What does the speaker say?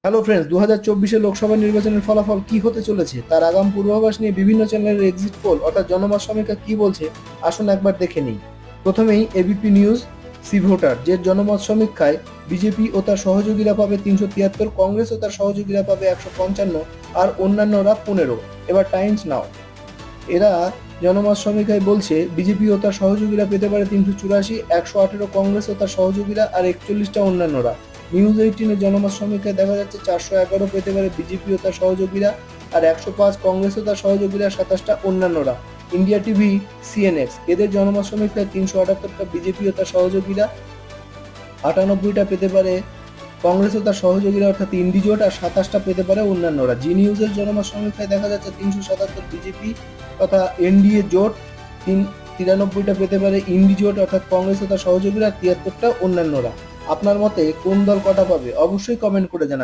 Hello friends, 2024 Lok Sabha নির্বাচনের ফলাফল কি হতে চলেছে তার আগাম পূর্বাভাস নিয়ে বিভিন্ন চ্যানেলের এক্সিট পোল অর্থাৎ জনমত সমীক্ষা কি বলছে আসুন একবার দেখে নিই। প্রথমেই এবিপি নিউজ সি ভোটার, যে জনমত সমীক্ষায় বিজেপি ও তার সহযোগীরা পাবে 373, কংগ্রেস ও তার সহযোগীরা পাবে 155 আর অন্যান্যরা 15। এবার টাইমস নাও, এরা জনমত সমীক্ষায় বলছে বিজেপি ও তার সহযোগীরা পেতে পারে 384, 118 কংগ্রেস ও তার সহযোগীরা আর 41টা অন্যান্যরা। নিউজ 18-এর জনমত সমীক্ষায় দেখা যাচ্ছে 411 পেতে পারে বিজেপি ও তার সহযোগীরা আর 105 কংগ্রেস ও তার সহযোগীরা, 27টা অন্যান্যরা। ইন্ডিয়া টিভি সিএনএক্স, এদের জনমত সমীক্ষায় 378টা বিজেপি ও তার সহযোগীরা, 98টা পেতে পারে কংগ্রেস ও তার সহযোগীরা অর্থাৎ ইন্ডি জোট আর 27টা পেতে পারে অন্যান্যরা। জি নিউজের জনমত সমীক্ষায় দেখা যাচ্ছে 377 বিজেপি তথা এনডিএ জোট, 93টা পেতে পারে ইন্ডি জোট অর্থাৎ কংগ্রেস ও তার সহযোগীরা, 73টা অন্যান্যরা। আপনার মতে কোন দল কটা পাবে অবশ্যই কমেন্ট করে জানাবেন।